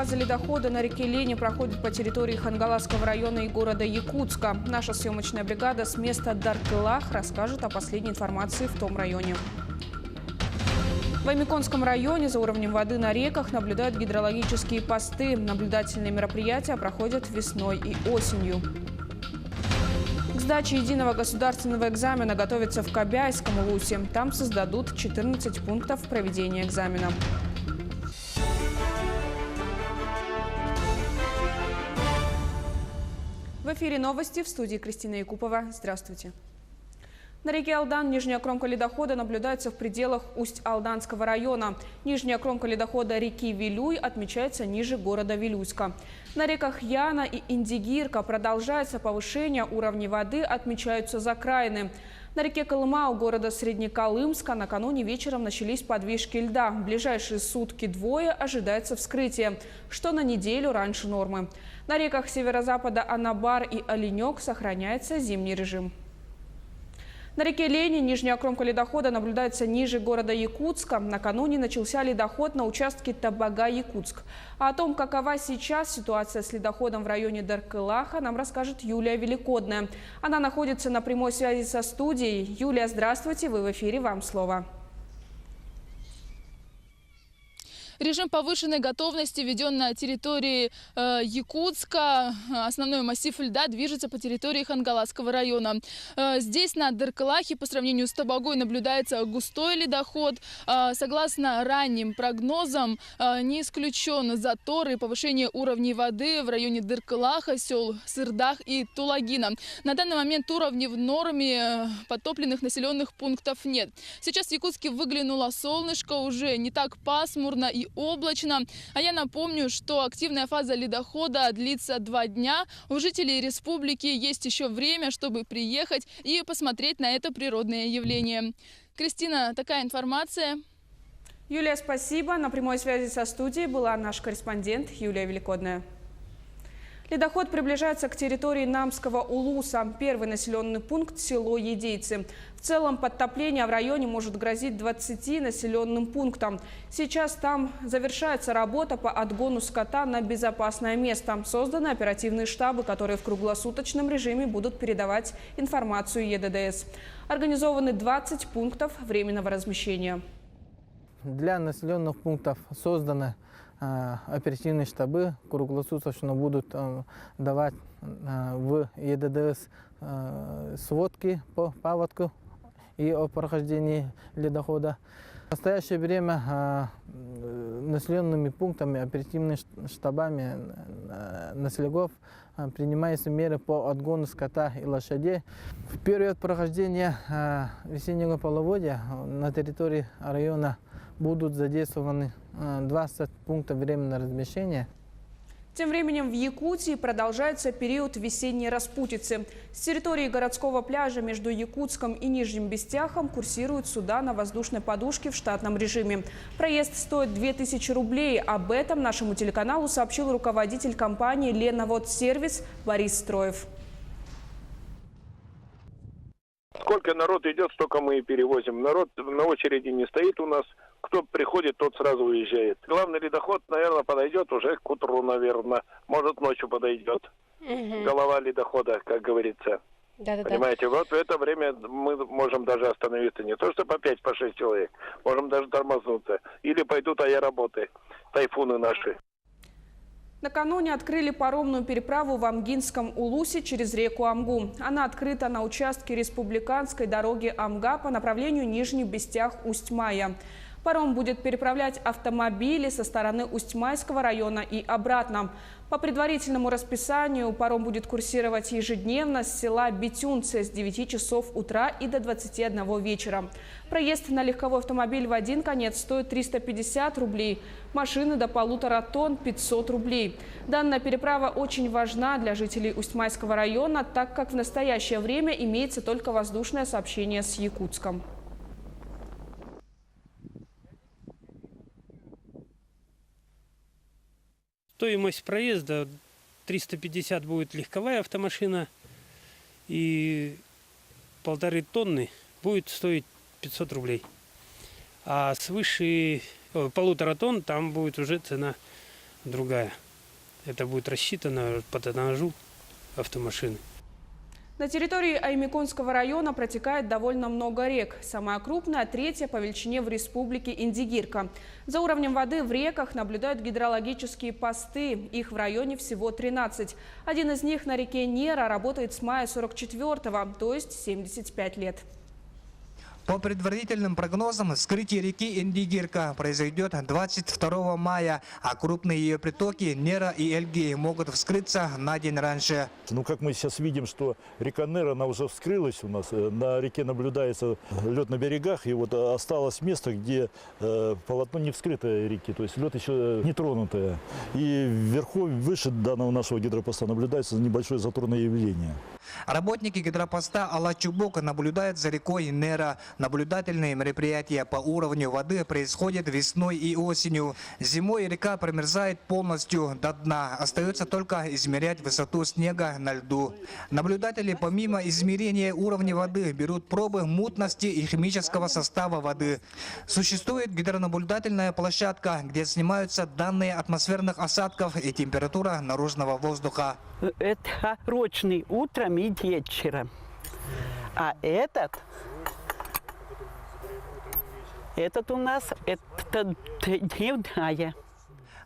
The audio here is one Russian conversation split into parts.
фаза ледохода на реке Лени проходит по территории Хангаласского района и города Якутска. Наша съемочная бригада с места Даркылах расскажет о последней информации в том районе. В Аймиконском районе за уровнем воды на реках наблюдают гидрологические посты. Наблюдательные мероприятия проходят весной и осенью. К сдаче единого государственного экзамена готовятся в Кобяйском улусе. Там создадут 14 пунктов проведения экзамена. В эфире новости, в студии Кристина Якупова. Здравствуйте. На реке Алдан нижняя кромка ледохода наблюдается в пределах Усть-Алданского района. Нижняя кромка ледохода реки Вилюй отмечается ниже города Вилюйска. На реках Яна и Индигирка продолжается повышение уровня воды, отмечаются закраины. На реке Колыма у города Среднеколымска накануне вечером начались подвижки льда. В ближайшие сутки-двое ожидается вскрытие, что на неделю раньше нормы. На реках северо-запада Анабар и Оленек сохраняется зимний режим. На реке Лени нижняя кромка ледохода наблюдается ниже города Якутска. Накануне начался ледоход на участке Табага-Якутск. А о том, какова сейчас ситуация с ледоходом в районе Даркылаха, нам расскажет Юлия Великодная. Она находится на прямой связи со студией. Юлия, здравствуйте, вы в эфире, вам слово. Режим повышенной готовности введен на территории Якутска. Основной массив льда движется по территории Хангаласского района. Здесь на Даркылахе по сравнению с Табагой наблюдается густой ледоход. Согласно ранним прогнозам, не исключен затор и повышение уровней воды в районе Даркылаха, сел Сырдах и Тулагина. На данный момент уровней в норме, подтопленных населенных пунктов нет. Сейчас в Якутске выглянуло солнышко, уже не так пасмурно и облачно. А я напомню, что активная фаза ледохода длится 2 дня. У жителей республики есть еще время, чтобы приехать и посмотреть на это природное явление. Кристина, такая информация. Юлия, спасибо. На прямой связи со студией была наш корреспондент Юлия Великодная. Ледоход приближается к территории Намского улуса. Первый населенный пункт – село Едейцы. В целом подтопление в районе может грозить 20 населенным пунктам. Сейчас там завершается работа по отгону скота на безопасное место. Созданы оперативные штабы, которые в круглосуточном режиме будут передавать информацию ЕДДС. Организованы 20 пунктов временного размещения. Для населенных пунктов созданы оперативные штабы, круглосуточно будут давать в ЕДДС сводки по паводку и о прохождении ледохода. В настоящее время населенными пунктами, оперативными штабами населегов принимаются меры по отгону скота и лошадей. В период прохождения весеннего половодья на территории района будут задействованы 20 пунктов временного размещения. Тем временем в Якутии продолжается период весенней распутицы. С территории городского пляжа между Якутском и Нижним Бестяхом курсируют суда на воздушной подушке в штатном режиме. Проезд стоит 2000 рублей. Об этом нашему телеканалу сообщил руководитель компании «Леноводсервис» Борис Строев. Сколько народ идет, столько мы и перевозим. Народ на очереди не стоит у нас. Кто приходит, тот сразу уезжает. Главный ледоход, наверное, подойдет уже к утру, наверное. Может, ночью подойдет. Голова ледохода, как говорится. Понимаете, вот в это время мы можем даже остановиться. Не то, что по 5-6 человек. Можем даже тормознуться. Или пойдут аэроботы, тайфуны наши. Накануне открыли паромную переправу в Амгинском улусе через реку Амгу. Она открыта на участке республиканской дороги Амга по направлению Нижний Бестях-Усть-Мая. Паром будет переправлять автомобили со стороны Усть-Майского района и обратно. По предварительному расписанию паром будет курсировать ежедневно с села Битюнце с 9 часов утра и до 21 вечера. Проезд на легковой автомобиль в один конец стоит 350 рублей, машины до 1,5 тонн – 500 рублей. Данная переправа очень важна для жителей Усть-Майского района, так как в настоящее время имеется только воздушное сообщение с Якутском. Стоимость проезда 350 будет легковая автомашина и 1,5 тонны будет стоить 500 рублей. А свыше 1,5 тонн там будет уже цена другая. Это будет рассчитано по тоннажу автомашины. На территории Аймиконского района протекает довольно много рек. Самая крупная, третья по величине в республике Индигирка. За уровнем воды в реках наблюдают гидрологические посты. Их в районе всего 13. Один из них на реке Нера работает с мая 44-го, то есть 75 лет. По предварительным прогнозам, вскрытие реки Индигирка произойдет 22 мая, а крупные ее притоки Нера и Эльги могут вскрыться на день раньше. Ну, как мы сейчас видим, что река Нера, она уже вскрылась у нас. На реке наблюдается лед на берегах, и вот осталось место, где полотно не вскрытое реки, то есть лед еще не тронутое. И вверху, выше данного нашего гидропоста наблюдается небольшое затворное явление. Работники гидропоста Алла-Чубок наблюдают за рекой Нера. Наблюдательные мероприятия по уровню воды происходят весной и осенью. Зимой река промерзает полностью до дна. Остается только измерять высоту снега на льду. Наблюдатели помимо измерения уровня воды берут пробы мутности и химического состава воды. Существует гидронаблюдательная площадка, где снимаются данные атмосферных осадков и температура наружного воздуха. Это ручный утром и вечером. А этот у нас это дневная.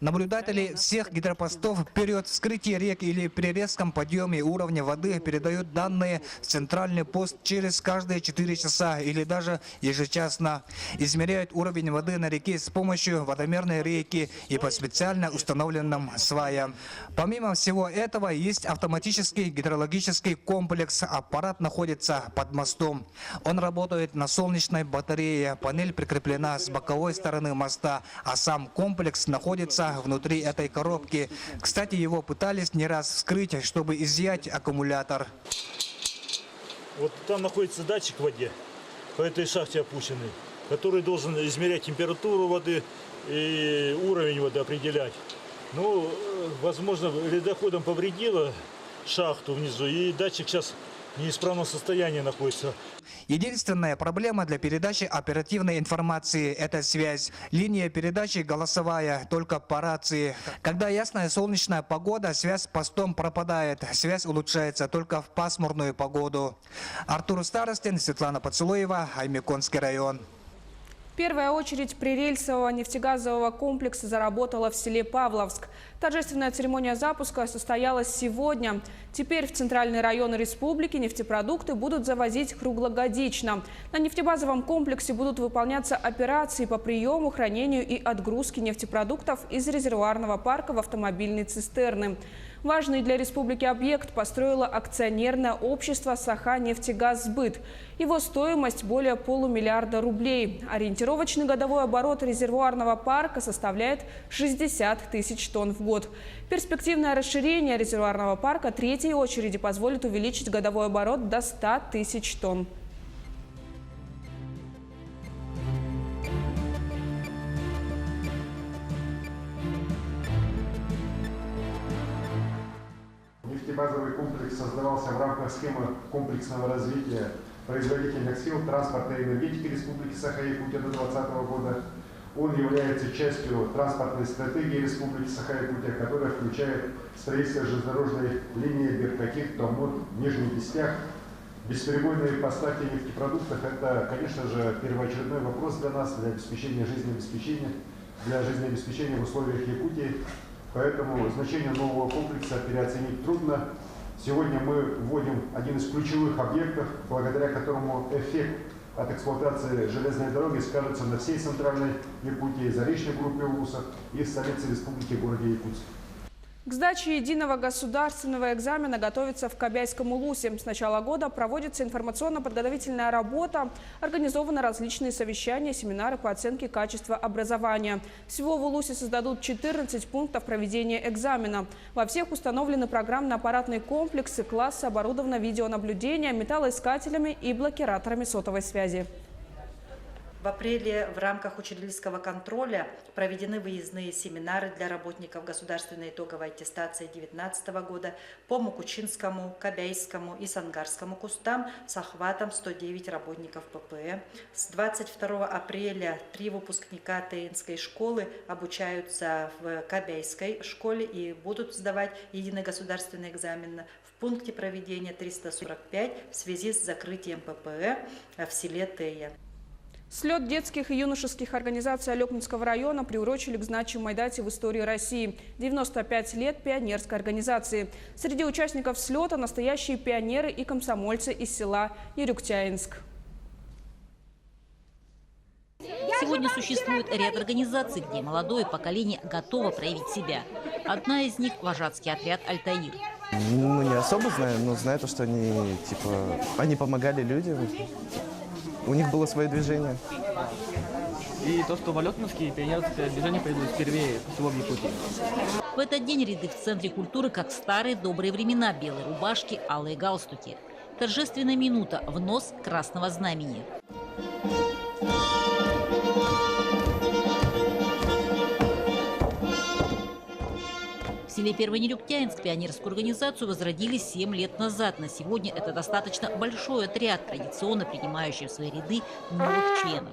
Наблюдатели всех гидропостов перед вскрытием рек или при резком подъеме уровня воды передают данные в центральный пост через каждые 4 часа или даже ежечасно. Измеряют уровень воды на реке с помощью водомерной рейки и по специально установленным сваям. Помимо всего этого есть автоматический гидрологический комплекс. Аппарат находится под мостом. Он работает на солнечной батарее. Панель прикреплена с боковой стороны моста, а сам комплекс находится внутри этой коробки. Кстати, его пытались не раз вскрыть, чтобы изъять аккумулятор. Вот там находится датчик в воде, по этой шахте опущенный, который должен измерять температуру воды и уровень воды определять. Ну, возможно, ледоходом повредило шахту внизу, и датчик сейчас в неисправном состоянии находится. Единственная проблема для передачи оперативной информации – это связь. Линия передачи голосовая, только по рации. Когда ясная солнечная погода, связь с постом пропадает. Связь улучшается только в пасмурную погоду. Артур Старостин, Светлана Поцелуева, Аймиконский район. Первая очередь прирельсового нефтегазового комплекса заработала в селе Павловск. Торжественная церемония запуска состоялась сегодня. Теперь в центральные районы республики нефтепродукты будут завозить круглогодично. На нефтебазовом комплексе будут выполняться операции по приему, хранению и отгрузке нефтепродуктов из резервуарного парка в автомобильные цистерны. Важный для республики объект построило акционерное общество «Саха-нефтегазсбыт». Его стоимость более полумиллиарда рублей. Ориентировочный годовой оборот резервуарного парка составляет 60 тысяч тонн в год. Перспективное расширение резервуарного парка третьей очереди позволит увеличить годовой оборот до 100 тысяч тонн. Нефтебазовый комплекс создавался в рамках схемы комплексного развития производительных сил транспорта и энергетики Республики Саха-Якутия до 2020 года. Он является частью транспортной стратегии Республики Саха-Якутия, которая включает строительство железнодорожной линии Беркаких-Томут в Нижних Дистях. Бесперебойные поставки нефтепродуктов – это, конечно же, первоочередной вопрос для нас, для жизнеобеспечения в условиях Якутии. Поэтому значение нового комплекса переоценить трудно. Сегодня мы вводим один из ключевых объектов, благодаря которому эффект от эксплуатации железной дороги скажется на всей центральной Якутии, заречной группе улусов и в столице республики, городе Якутск. К сдаче единого государственного экзамена готовится в Кобяйском улусе. С начала года проводится информационно-подготовительная работа, организованы различные совещания, семинары по оценке качества образования. Всего в улусе создадут 14 пунктов проведения экзамена. Во всех установлены программно-аппаратные комплексы, классы оборудованы видеонаблюдением, металлоискателями и блокираторами сотовой связи. В апреле в рамках учредительского контроля проведены выездные семинары для работников государственной итоговой аттестации 2019 года по Мукучинскому, Кобяйскому и Сангарскому кустам с охватом 109 работников ППЭ. С 22 апреля 3 выпускника Тейнской школы обучаются в Кобяйской школе и будут сдавать единый государственный экзамен в пункте проведения 345 в связи с закрытием ППЭ в селе Тея. Слет детских и юношеских организаций Алекминского района приурочили к значимой дате в истории России – 95 лет пионерской организации. Среди участников слета настоящие пионеры и комсомольцы из села Ерюктяинск. Сегодня существует ряд организаций, где молодое поколение готово проявить себя. Одна из них – вожатский отряд «Альтаир». Ну, не особо знаю, но знаю то, что они помогали людям. У них было свое движение. И то, что в Алекминске пионерское движение появилось впервые всего в Якутии. В этот день ряды в Центре культуры, как в старые добрые времена, белые рубашки, алые галстуки. Торжественная минута в нос красного знамени. В селе Первонерюктяинск пионерскую организацию возродили 7 лет назад. На сегодня это достаточно большой отряд, традиционно принимающий в свои ряды новых членов.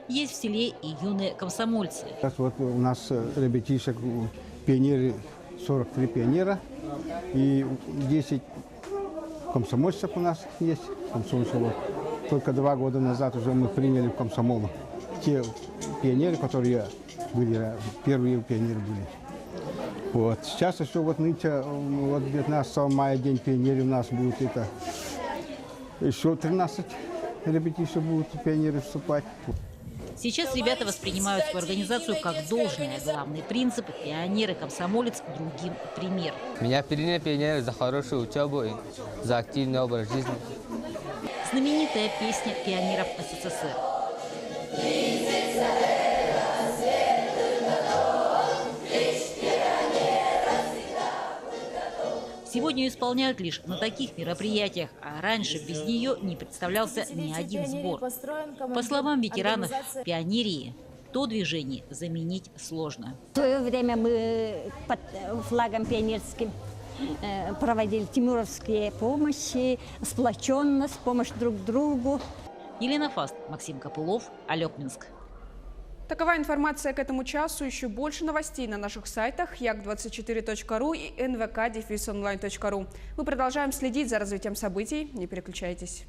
Есть в селе и юные комсомольцы. Вот у нас ребятишек, пионеры, 43 пионера и 10 комсомольцев у нас есть. Комсомольцев. Только 2 года назад уже мы приняли в комсомол. Те пионеры, которые были, первые пионеры были. Вот. Сейчас еще вот нынче, вот 19 мая, день пионеров у нас будет это. Еще 13 ребятишек будут пионеры вступать. Сейчас ребята воспринимают свою организацию как должное. Главный принцип – пионер и комсомолец другим пример. Меня приняли пионеры за хорошую учебу и за активный образ жизни. Знаменитая песня пионеров СССР. Сегодня ее исполняют лишь на таких мероприятиях, а раньше без нее не представлялся ни один сбор. По словам ветеранов пионерии, то движение заменить сложно. В свое время мы под флагом пионерским проводили тимуровские помощи, сплоченность, помощь друг другу. Елена Фаст, Максим Копылов, Алекминск. Такова информация к этому часу. Еще больше новостей на наших сайтах як24.ру и nvk-online.ru. Мы продолжаем следить за развитием событий. Не переключайтесь.